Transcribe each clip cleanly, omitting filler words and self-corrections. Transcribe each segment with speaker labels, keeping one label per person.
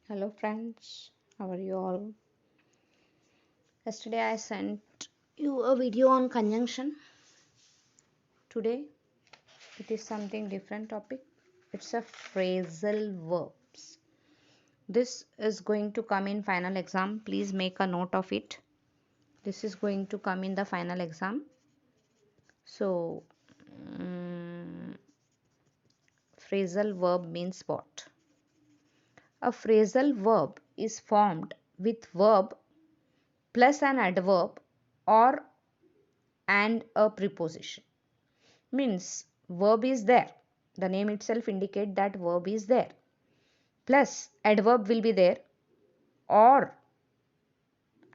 Speaker 1: Hello friends, how are you all? Yesterday I sent you a video on conjunction. Today it is something different topic. It's a phrasal verbs. This is going to come in final exam. Please make a note of it. This is going to come in the final exam. So phrasal verb means what? A phrasal verb is formed with verb plus an adverb or and a preposition. Means verb is there. The name itself indicate that verb is there. Plus adverb will be there or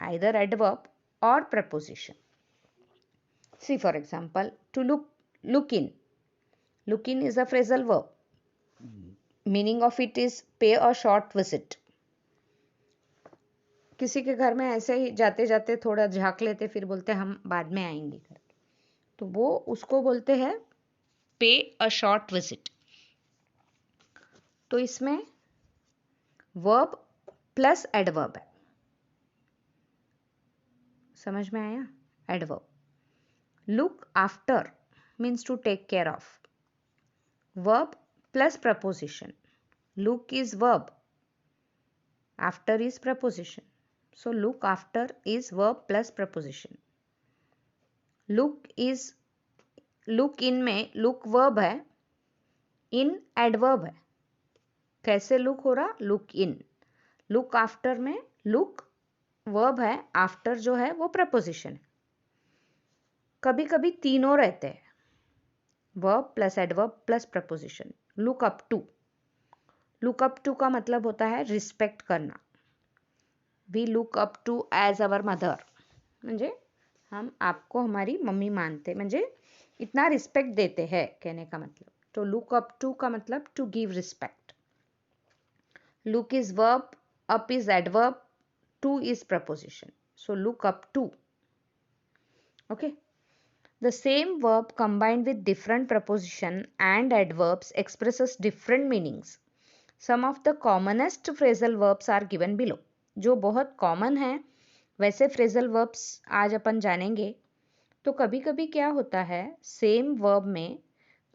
Speaker 1: either adverb or preposition. See for example, to look in. Look in is a phrasal verb. Meaning of it is pay a short visit. किसी के घर में ऐसे ही जाते जाते थोड़ा झांक लेते फिर बोलते हम बाद में आएंगे करके, तो वो उसको बोलते हैं पे अ शॉर्ट विजिट. तो इसमें वर्ब प्लस एडवर्ब है. समझ में आया? Adverb. Look after means to take care of. Verb plus preposition. Look is verb, after is preposition. So look after is verb plus preposition. Look in में look verb है, इन adverb है. कैसे look हो रहा? Look in. लुक आफ्टर में look verb है, after जो है वो प्रपोजिशन है. कभी कभी तीनों रहते हैं, verb plus adverb plus preposition. Look up to. Look up to का मतलब होता है रिस्पेक्ट करना. We look up to as our mother. म्हणजे हम आपको हमारी मम्मी मानते, म्हणजे इतना रिस्पेक्ट देते हैं कहने का मतलब. तो लुक अप टू का मतलब to give respect. Look is verb, up is adverb, to is preposition. So look up to. Okay. The same verb combined with different preposition and adverbs expresses different meanings. Some of the commonest phrasal verbs are given below. जो बहुत common है वैसे phrasal verbs आज अपन जानेंगे. तो कभी कभी क्या होता है, सेम वर्ब में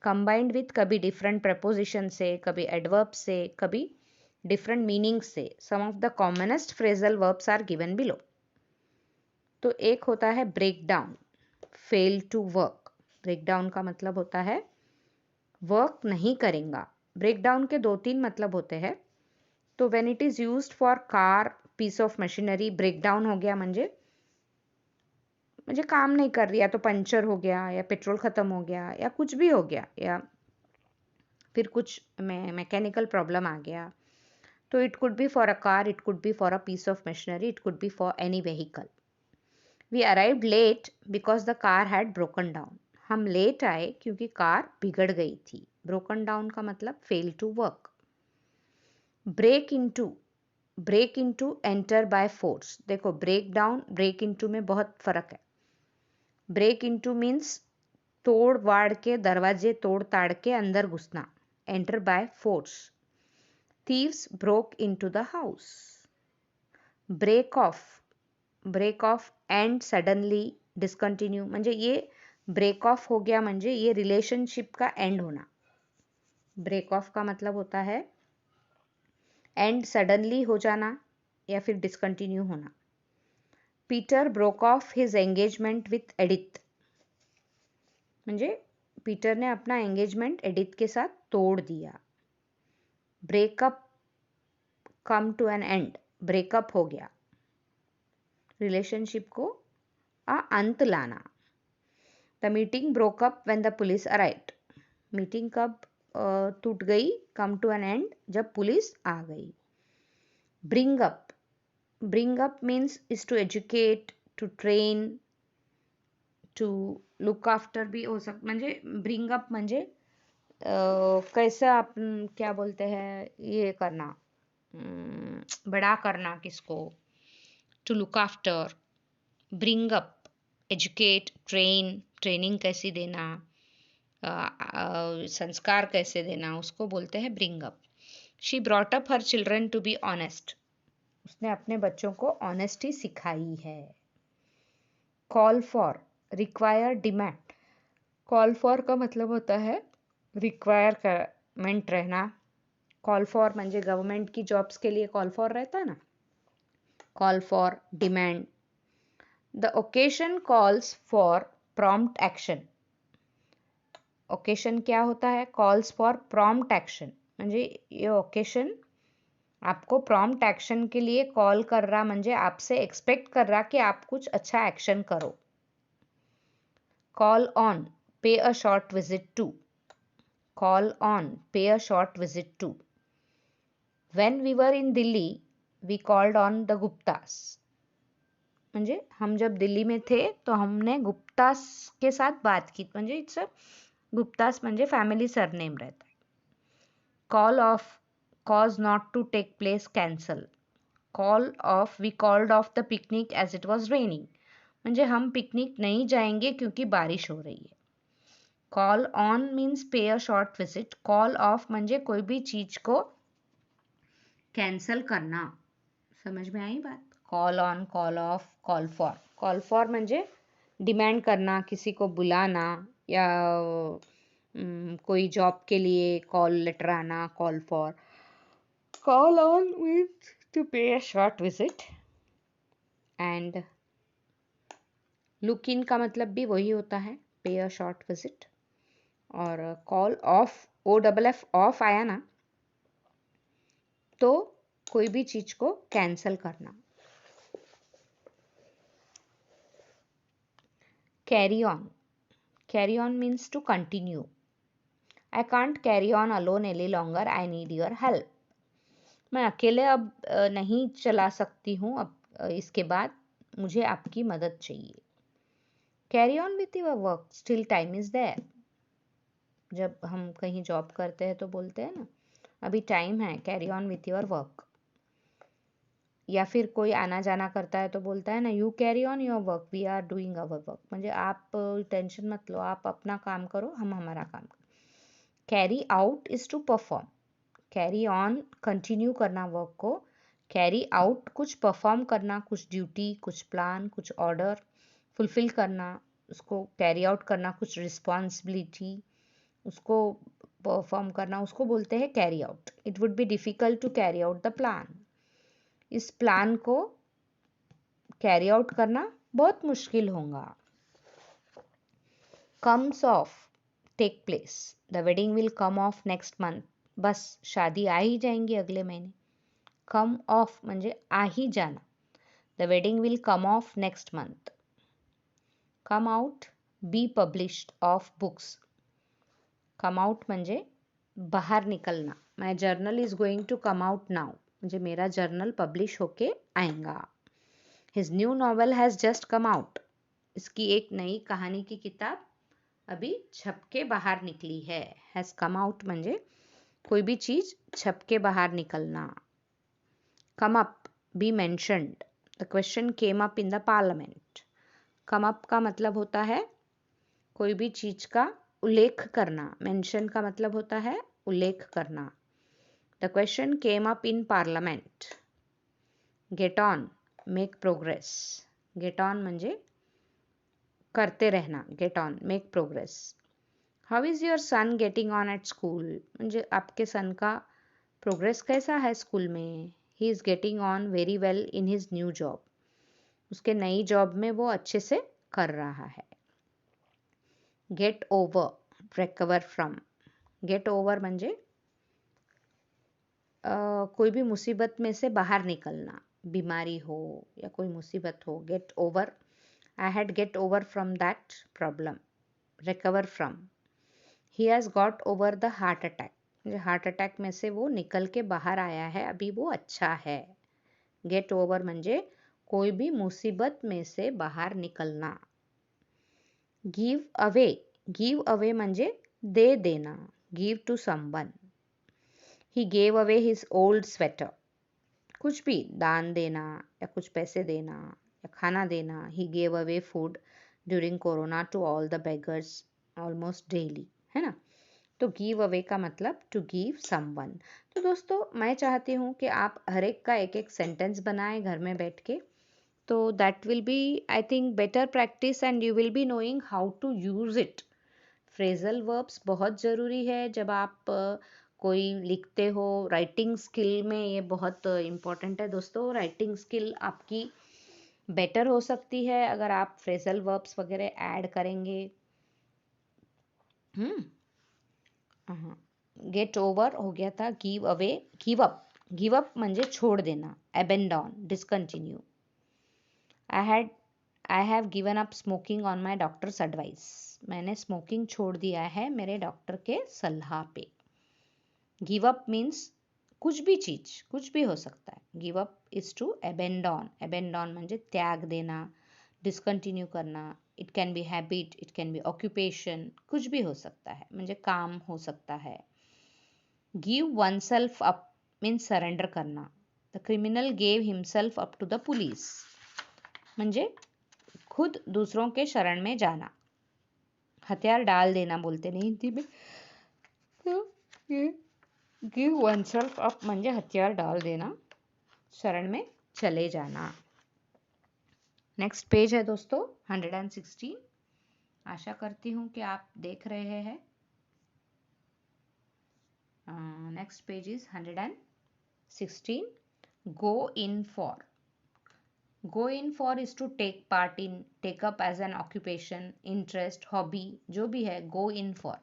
Speaker 1: कंबाइंड विथ कभी डिफरेंट प्रपोजिशन से, कभी एडवर्ब से, कभी डिफरेंट मीनिंग से. Some of the commonest phrasal verbs are given below. तो एक होता है break down, fail to work. Break down का मतलब होता है वर्क नहीं करेगा. ब्रेक डाउन के 2-3 मतलब होते हैं. तो when it is used for car, piece of machinery, break down हो गया म्हणजे काम नहीं कर रही, या तो पंचर हो गया, या पेट्रोल खत्म हो गया, या कुछ भी हो गया, या फिर कुछ मैकेनिकल प्रॉब्लम आ गया. तो it could be for a car, it could be for a piece of machinery, it could be for any vehicle. We arrived late because the car had broken down. हम late आए क्योंकि car बिगड़ गई थी. Broken down का मतलब fail to work. Break into, break into, enter by force. देखो break down, break into में बहुत फर्क है. Break into means तोड़ वाड़ के, दरवाजे तोड़ ताड़ के अंदर घुसना. Enter by force. Thieves broke into the house. Break off, break off and suddenly discontinue. म्हणजे ये ब्रेक ऑफ हो गया म्हणजे ये रिलेशनशिप का एंड होना. ब्रेक ऑफ का मतलब होता है एंड सडनली हो जाना या फिर डिसकंटिन्यू होना. Peter broke off his engagement with Edith. म्हणजे पीटर ने अपना एंगेजमेंट एडिथ के साथ तोड़ दिया. Break up come to an end. Break up हो गया, रिलेशनशिप को अंत लाना. The meeting broke up when the police arrived. Meeting कब टूट गई, कम टू एन एंड, जब पुलिस आ गई. Bring up. Bring up means is to educate, to train, to look after भी हो सकता. म्हणजे ब्रिंग अप म्हणजे कैसा अपन क्या बोलते हैं, ये करना, बड़ा करना किसको. To look after, bring up, educate, train, training कैसी देना, संस्कार कैसे देना, उसको बोलते हैं bring up. She brought up her children to be honest, उसने अपने बच्चों को ऑनेस्टी सिखाई है। Call for, require, demand. Call for का मतलब होता है रिक्वायरमेंट रहना। कॉल फॉर म्हणजे गवर्नमेंट की जॉब्स के लिए कॉल फॉर रहता है ना, call for, demand. The occasion calls for prompt action. Occasion क्या होता है? कॉल्स फॉर प्रॉम्प्ट एक्शन, म्हणजे ये ओकेशन आपको प्रॉम्प्ट एक्शन के लिए कॉल कर रहा, म्हणजे आपसे एक्सपेक्ट कर रहा कि आप कुछ अच्छा एक्शन करो। Call on, pay a short visit to. Call on, pay a short visit to. When we were in Delhi we called on the Guptas, म्हणजे हम जब दिल्ली में थे तो हमने गुप्तास के साथ बात की, म्हणजे इट्स गुप्तास म्हणजे फैमिली सरनेम रहता है। Call off, cause not to take place, cancel. Call off, we called off the picnic as it was raining, म्हणजे हम पिकनिक नहीं जाएंगे क्योंकि बारिश हो रही है। कॉल ऑन मीन्स पे a short visit. Call of म्हणजे कोई भी चीज को कैंसल करना। समझ में आई बात? Call on, call off, call for. Call for म्हणजे डिमांड करना, किसी को बुलाना, या कोई जॉब के लिए कॉल लेटर आना, call for. Call on means to pay a short visit. And look in का मतलब भी वही होता है, पे अ शॉर्ट विजिट। और call off, O double F off आया ना, तो कोई भी चीज को कैंसल करना। Carry on, carry on means to continue. I can't carry on alone any longer, I need your help. मैं अकेले अब नहीं चला सकती हूँ, अब इसके बाद मुझे आपकी मदद चाहिए। Carry on with your work, still time is there. जब हम कहीं जॉब करते हैं तो बोलते हैं ना, अभी टाइम है, carry on with your work. या फिर कोई आना जाना करता है तो बोलता है ना, you carry on your work, we are doing our work, म्हणजे आप टेंशन मत लो, आप अपना काम करो, हम हमारा काम करो। Carry out is to perform. Carry on continue करना वर्क को, कैरी आउट कुछ परफॉर्म करना, कुछ ड्यूटी, कुछ प्लान, कुछ ऑर्डर फुलफिल करना, उसको कैरी आउट करना, कुछ रिस्पॉन्सिबिलिटी उसको परफॉर्म करना, उसको बोलते हैं carry out. It would be difficult to carry out the plan, इस प्लान को कैरी आउट करना बहुत मुश्किल होगा। Comes off, take place, the wedding will come off next month, बस शादी आ ही जाएंगी अगले महीने। कम ऑफ म्हणजे आ ही जाना, the wedding will come off next month. Come out, be published of books. Come out म्हणजे बाहर निकलना, my journal is going to come out now, म्हणजे मेरा जर्नल पब्लिश होके आएगा। His new novel has just come out, इसकी एक नई कहानी की किताब अभी छप के बाहर निकली है। हैज़ कम आउट म्हणजे कोई भी चीज छप के बाहर निकलना। Come up, B mentioned, the question came up in the parliament. Come up का मतलब होता है कोई भी चीज का उल्लेख करना, मेंशन का मतलब होता है उल्लेख करना। The question came up in parliament. Get on, make progress. Get on म्हणजे करते रहना, get on, make progress. How is your son getting on at school, म्हणजे आपके सन का प्रोग्रेस कैसा है स्कूल में। He is getting on very well in his new job, उसके नई जॉब में वो अच्छे से कर रहा है। Get over, recover from. Get over म्हणजे कोई भी मुसीबत में से बाहर निकलना, बीमारी हो या कोई मुसीबत हो, get over. I had get over from that problem, recover from. He has got over the heart attack, म्हणजे हार्ट अटैक में से वो निकल के बाहर आया है, अभी वो अच्छा है। गेट ओवर म्हणजे कोई भी मुसीबत में से बाहर निकलना। गिव अवे, गिव अवे म्हणजे दे देना, give to someone. He gave away his old sweater, कुछ भी दान देना या कुछ पैसे देना या खाना देना। He gave away food during corona to all the beggars almost daily, है ना। तो गिव अवे का मतलब टू गिव समवन। तो दोस्तों मैं चाहती हूँ कि आप हर एक का एक एक सेंटेंस बनाएं घर में बैठ के, तो that will be I think better practice and you will be knowing how to use it. Phrasal verbs बहुत ज़रूरी है जब आप कोई लिखते हो। राइटिंग स्किल में ये बहुत इम्पॉर्टेंट है दोस्तों। राइटिंग स्किल आपकी बेटर हो सकती है अगर आप फ्रेजल वर्ब्स वगैरह ऐड करेंगे। गेट ओवर हो गया था, give away, give up. Give up म्हणजे छोड़ देना, abandon, discontinue. I have given up smoking on my doctor's advice. मैंने स्मोकिंग छोड़ दिया है मेरे डॉक्टर के सलाह पे। गिव अप मीन्स कुछ भी चीज, कुछ भी हो सकता है। Give up is to abandon. Abandon म्हणजे त्याग देना, डिसकंटिन्यू करना। It can be habit, it can be occupation, कुछ भी हो सकता है, म्हणजे काम हो सकता है। Give oneself up means surrender करना। The criminal gave himself up to the police, म्हणजे खुद दूसरों के शरण में जाना। हथियार डाल देना बोलते नहीं हिंदी में, तो ये गिव वन सेल्फ अप म्हणजे हथियार डाल देना, शरण में चले जाना। नेक्स्ट पेज है दोस्तों 116। आशा करती हूँ कि आप देख रहे हैं। Next page is 116। Go in for. Go in for is to take part in, take up as an occupation, interest, hobby, जो भी है। Go in for.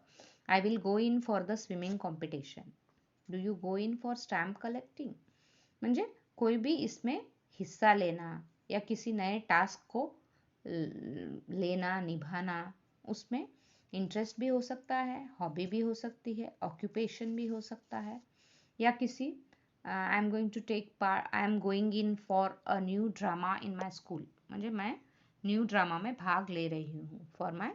Speaker 1: I will go in for the swimming competition. Do you go in for stamp collecting, म्हणजे कोई भी इसमें हिस्सा लेना या किसी नए टास्क को लेना, निभाना, उसमें इंटरेस्ट भी हो सकता है, हॉबी भी हो सकती है, ऑक्यूपेशन भी हो सकता है, या किसी I am going to take part, I am going in for a new drama in my school, म्हणजे मैं न्यू ड्रामा में भाग ले रही हूँ फॉर माई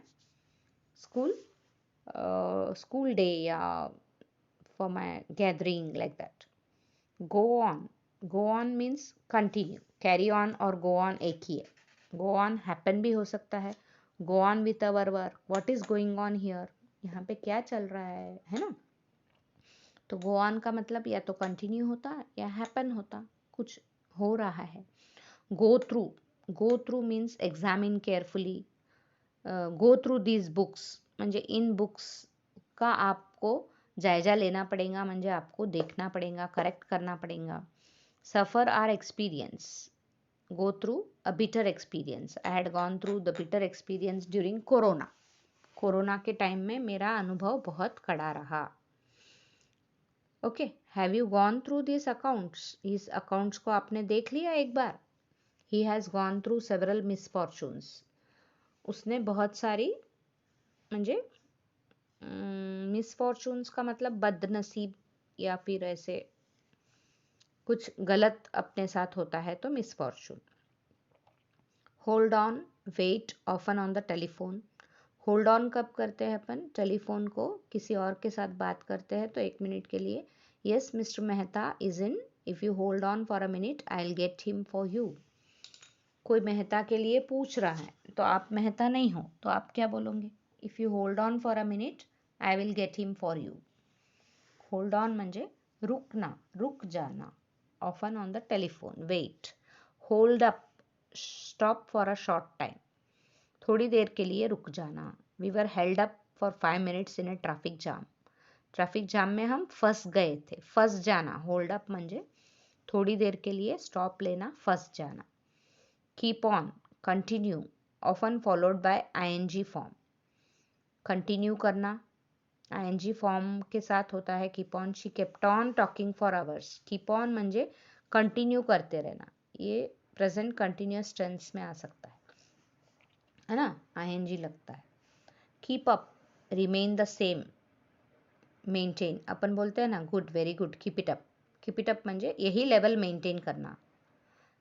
Speaker 1: स्कूल डे या for my gathering, like that. Go on. Go on means continue. Carry on और go on एक ही है। गो ऑन हैपन भी हो सकता है। Go on with our work, what is going on here, यहाँ पे क्या चल रहा है ना। तो गो ऑन का मतलब या तो कंटिन्यू होता या हैपन होता, कुछ हो रहा है। Go through. Go through means examine carefully. Go through these books म्हणजे इन बुक्स का आपको जायजा लेना पड़ेगा, म्हणजे आपको देखना पड़ेगा, करेक्ट करना पड़ेगा। Suffer or experience. Go through a bitter experience. I had gone through the bitter experience during corona. Corona के टाइम में मेरा अनुभव बहुत कड़ा रहा। Okay, have you gone through this accounts. इस अकाउंट्स को आपने देख लिया एक बार। He has gone through several misfortunes. उसने बहुत सारी, म्हणजे मिसफॉर्चून्स का मतलब बदनसीब या फिर ऐसे कुछ गलत अपने साथ होता है तो misfortune. Hold on, wait, often on the telephone. Hold on कब करते हैं अपन, टेलीफोन को किसी और के साथ बात करते हैं तो 1 मिनट के लिए, yes mister Mehta is in, if you hold on for a minute I will get him for you. कोई मेहता के लिए पूछ रहा है तो आप मेहता नहीं हो तो आप क्या बोलोगे, if you hold on for a minute I will get him for you. Hold on म्हणजे रुकना, रुक जाना। Often on the telephone, wait. Hold up, stop for a short time, थोड़ी देर के लिए रुक जाना। We were held up for 5 minutes in a traffic jam. Traffic jam में हम फंस गए थे, फंस जाना। होल्ड अप म्हणजे थोड़ी देर के लिए स्टॉप लेना, फंस जाना। Keep on, continue, often followed by ING form. Continue करना आईएनजी फॉर्म के साथ होता है keep on. She kept on talking for hours. Keep on म्हणजे कंटिन्यू करते रहना, ये प्रेजेंट कंटिन्यूअस टेंस में आ सकता है ना, आईएनजी लगता है। Keep up, remain the same, maintain. अपन बोलते हैं ना good, very good, keep it up. Keep it up म्हणजे यही लेवल मेंटेन करना।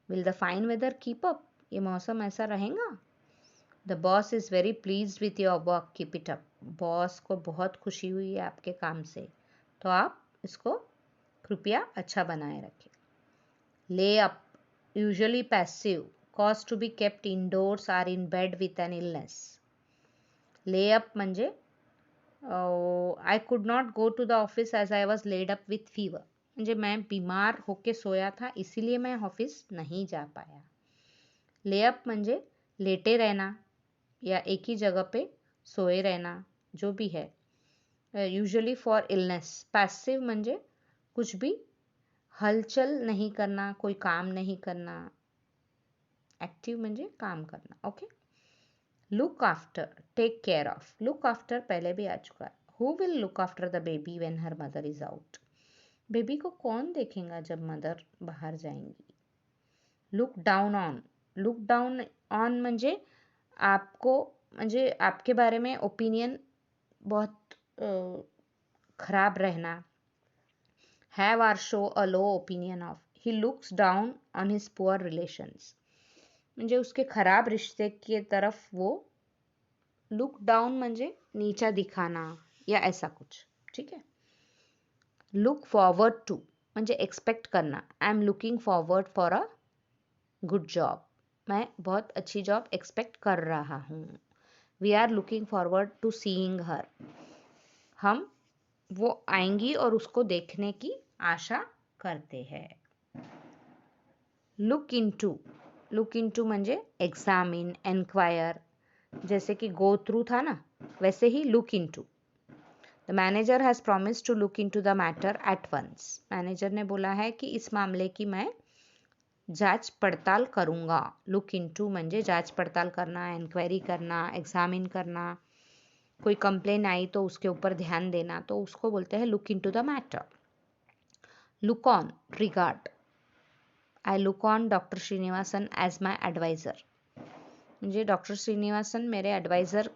Speaker 1: Will the fine weather keep up, ये मौसम ऐसा रहेगा। The boss is very pleased with your work, keep it up. Boss को बहुत खुशी हुई है आपके काम से, तो आप इसको कृपया अच्छा बनाए रखें। Lay up, usually passive, cause to be kept indoors or in bed with an illness. Lay up म्हणजे I could not go to the office as I was laid up with fever, म्हणजे मैं बीमार होके सोया था इसीलिए मैं office नहीं जा पाया. ले अप म्हणजे लेटे रहना या एक ही जगह पे सोए रहना, जो भी है. Usually for illness. पैसिव म्हणजे कुछ भी हलचल नहीं करना, कोई काम नहीं करना. एक्टिव म्हणजे काम करना. Okay. Look after, take care of. Look after पहले भी आ चुका है. Who will look after the baby when her mother is out. Baby को कौन देखेगा जब मदर बाहर जाएंगी. Look down on. Look down on म्हणजे आपको, म्हणजे आपके बारे में ओपिनियन बहुत खराब रहना. Have or show a low opinion of. He looks down on his poor relations, म्हणजे उसके खराब रिश्ते की तरफ वो. लुक डाउन म्हणजे नीचा दिखाना या ऐसा कुछ. ठीक है. लुक फॉरवर्ड टू म्हणजे एक्सपेक्ट करना. I am looking forward for a good job. मैं बहुत अच्छी जॉब एक्सपेक्ट कर रहा हूँ. We are looking forward to seeing her. हम वो आएंगी और उसको देखने की आशा करते हैं. Look into. लुक इनटू म्हणजे एग्जामिन, एन्क्वायर. जैसे कि गो थ्रू था ना, वैसे ही look into. The manager has promise to look into the matter at once. Manager ने बोला है कि इस मामले की मैं जांच पड़ताल करूंगा. लुक इनटू म्हणजे जांच पड़ताल करना, एनक्वायरी करना, एग्जामिन करना. कोई कंप्लेन आई तो उसके ऊपर ध्यान देना, तो उसको बोलते हैं look into the matter. Look on, regard. I look on doctor Srinivasan as my adviser. म्हणजे डॉक्टर श्रीनिवासन मेरे एडवाइज़र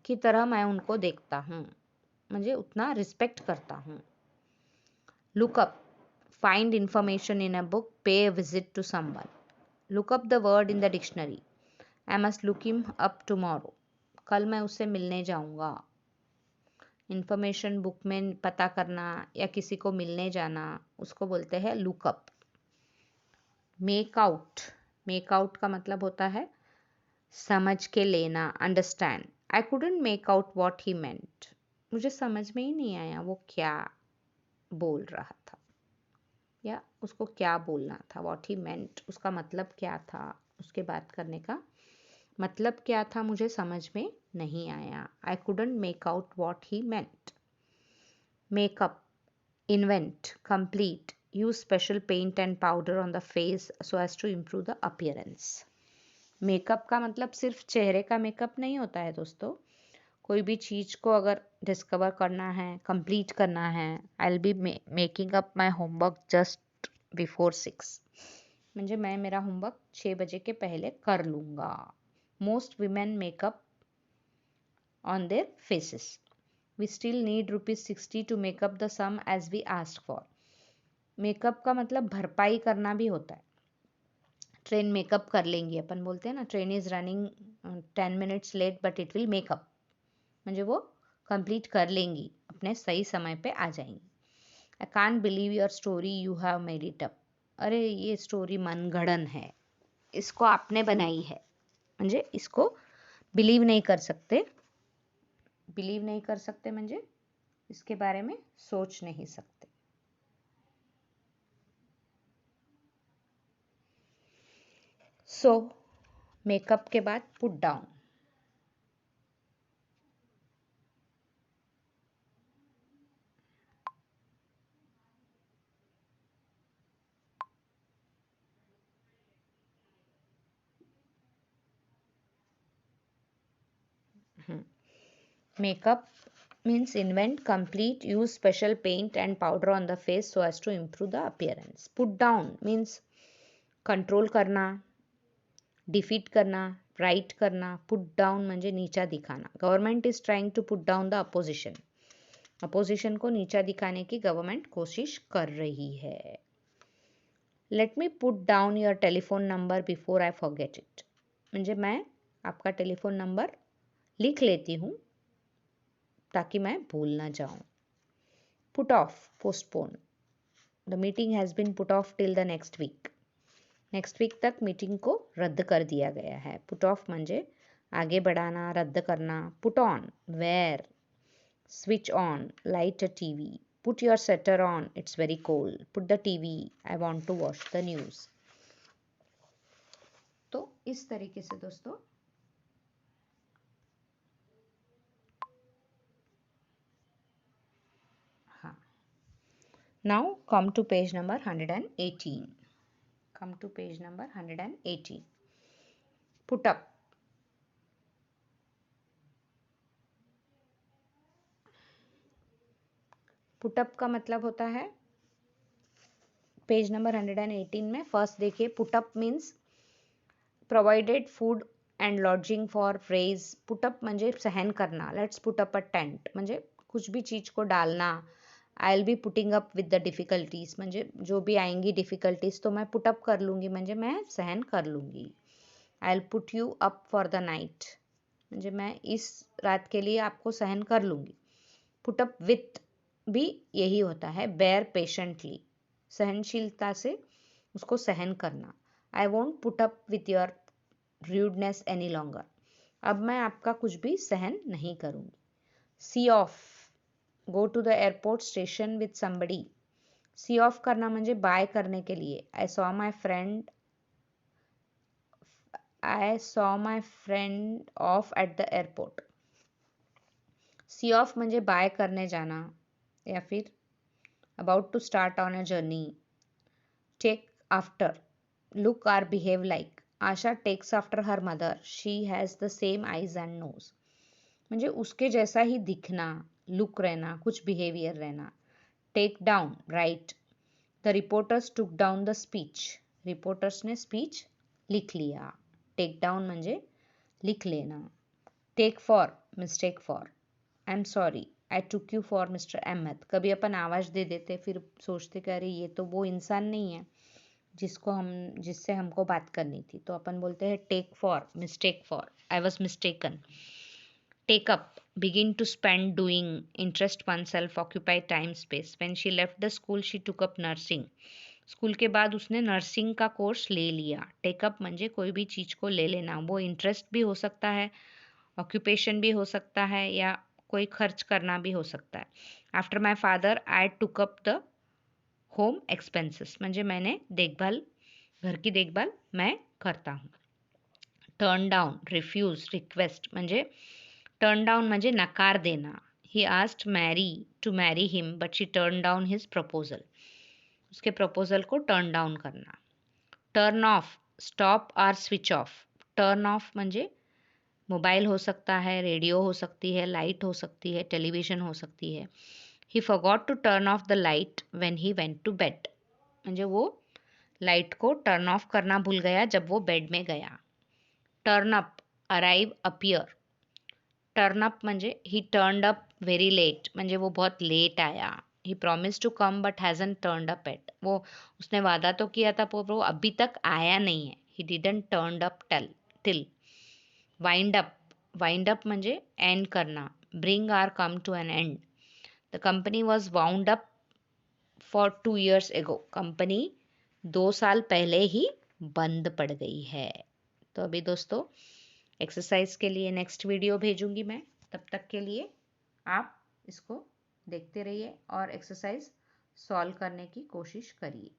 Speaker 1: की तरह मैं उनको देखता हूँ, म्हणजे उतना रिस्पेक्ट करता हूँ. Look up. Find information in a book, pay a visit to someone. Look up the word in the dictionary. I must look him up tomorrow. कल मैं उससे मिलने जाऊंगा. इंफॉर्मेशन बुक में पता करना या किसी को मिलने जाना, उसको बोलते हैं look up. Make out. Make out का मतलब होता है समझ के लेना, understand. I couldn't make out what he meant. मुझे समझ में ही नहीं आया वो क्या बोल रहा था या उसको क्या बोलना था. वॉट ही मेंट, उसका मतलब क्या था, उसके बात करने का मतलब क्या था, मुझे समझ में नहीं आया. I couldn't make out what he meant. Make up. Invent, complete. Use special paint and powder on the face so as to improve the appearance. Make up का मतलब सिर्फ चेहरे का मेकअप नहीं होता है दोस्तों. कोई भी चीज़ को अगर डिस्कवर करना है, कंप्लीट करना है. I will be making up my homework just before 6. म्हणजे मैं मेरा होमवर्क 6 बजे के पहले कर लूँगा. Most women make up on their faces. We still need ₹60 to make up the sum as we ask for. Make up का मतलब भरपाई करना भी होता है. ट्रेन मेकअप कर लेंगी, अपन बोलते हैं ना train is running 10 minutes late but it will make up, म्हणजे वो कंप्लीट कर लेंगी, अपने सही समय पे आ जाएंगी. I can't believe your story, you have made it up. अरे ये स्टोरी मनगढ़ंत है, इसको आपने बनाई है. म्हणजे इसको बिलीव नहीं कर सकते. बिलीव नहीं कर सकते म्हणजे इसके बारे में सोच नहीं सकते. सो मेकअप के बाद put down. Makeup means invent, complete, use special paint and powder on the face so as to improve the appearance. Put down means control करना, defeat करना, write करना. Put down म्हणजे नीचा दिखाना. Government is trying to put down the opposition. Opposition को नीचा दिखाने की गवर्नमेंट कोशिश कर रही है. Let me put down your telephone number before I forget it. म्हणजे मैं आपका टेलीफोन नंबर लिख लेती हूँ ताकि मैं भूल ना जाऊं. Put off, postpone. The meeting has been put off till the next week. Next week तक मीटिंग को रद्द कर दिया गया है. पुट ऑफ म्हणजे आगे बढ़ाना, रद्द करना. Put on, wear. Switch on, light a TV. Put your sweater on, it's very cold. Put the TV, I want to watch the news. तो इस तरीके से दोस्तों हाँ. Now come to page number 118. Come to page number 118. Put up. Put up का मतलब होता है पेज नंबर 118 में फर्स्ट देखिए. Put up means provided food and lodging for phrase. Put up म्हणजे सहन करना. Let's put up a tent म्हणजे कुछ भी चीज को डालना. I will be putting up with the difficulties म्हणजे जो भी आएंगी डिफिकल्टीज तो मैं पुटअप कर लूँगी म्हणजे मैं सहन कर लूँगी. I will put you up for the night म्हणजे मैं इस रात के लिए आपको सहन कर लूँगी. पुटअप विथ भी यही होता है. बेयर पेशेंटली, सहनशीलता से उसको सहन करना. I won't put up with your rudeness any longer. अब मैं आपका कुछ भी सहन नहीं करूँगी. See off, go to the airport station with somebody. See off करना म्हणजे बाय करने के लिए. I saw my friend off at the airport. See off म्हणजे बाय करने जाना या फिर about to start on a journey. Take after, look or behave like. Asha takes after her mother. She has the same eyes and nose म्हणजे उसके जैसा ही दिखना, look रहना, कुछ बिहेवियर रहना. Take down, write. The reporters took down the speech. Reporters ने speech लिख लिया. टेक डाउन म्हणजे लिख लेना. Take for, mistake for. I am sorry, I took you for mister Ahmed. कभी अपन आवाज़ दे देते फिर सोचते कि अरे ये तो वो इंसान नहीं है जिससे हमको बात करनी थी, तो अपन बोलते हैं take for, mistake for. I was mistaken. Take up, begin to spend doing, interest oneself, occupy time space. When she left the school she took up nursing. School के बाद उसने नर्सिंग का कोर्स ले लिया. टेकअप म्हणजे कोई भी चीज़ को ले लेना. वो इंटरेस्ट भी हो सकता है, ऑक्यूपेशन भी हो सकता है या कोई खर्च करना भी हो सकता है. After my father I took up the home expenses म्हणजे मैंने घर की देखभाल मैं करता हूँ. टर्न डाउन, रिफ्यूज, रिक्वेस्ट म्हणजे टर्न डाउन म्हणजे नकार देना. He asked Mary to marry him but she turn down his proposal. उसके प्रपोजल को टर्न डाउन करना. Turn off, stop or switch off. Turn off म्हणजे मोबाइल हो सकता है, रेडियो हो सकती है, लाइट हो सकती है, टेलीविजन हो सकती है. He forgot to turn off the light when he went to bed म्हणजे वो लाइट को टर्न ऑफ करना भूल गया जब वो बेड में गया. Turn up, arrive, appear. Turn up म्हणजे he turned up very late म्हणजे वो बहुत लेट आया. He promise to come but hasn't turned up at. वो उसने वादा तो किया था पर वो अभी तक आया नहीं है. He didn't turned up till. Wind up, wind up म्हणजे एंड करना. Bring or come to an end. The company was wound up for 2 years ago. Company 2 साल पहले ही बंद पड़ गई है. तो अभी दोस्तों एक्सरसाइज के लिए नेक्स्ट वीडियो भेजूंगी मैं. तब तक के लिए आप इसको देखते रहिए और एक्सरसाइज सॉल्व करने की कोशिश करिए.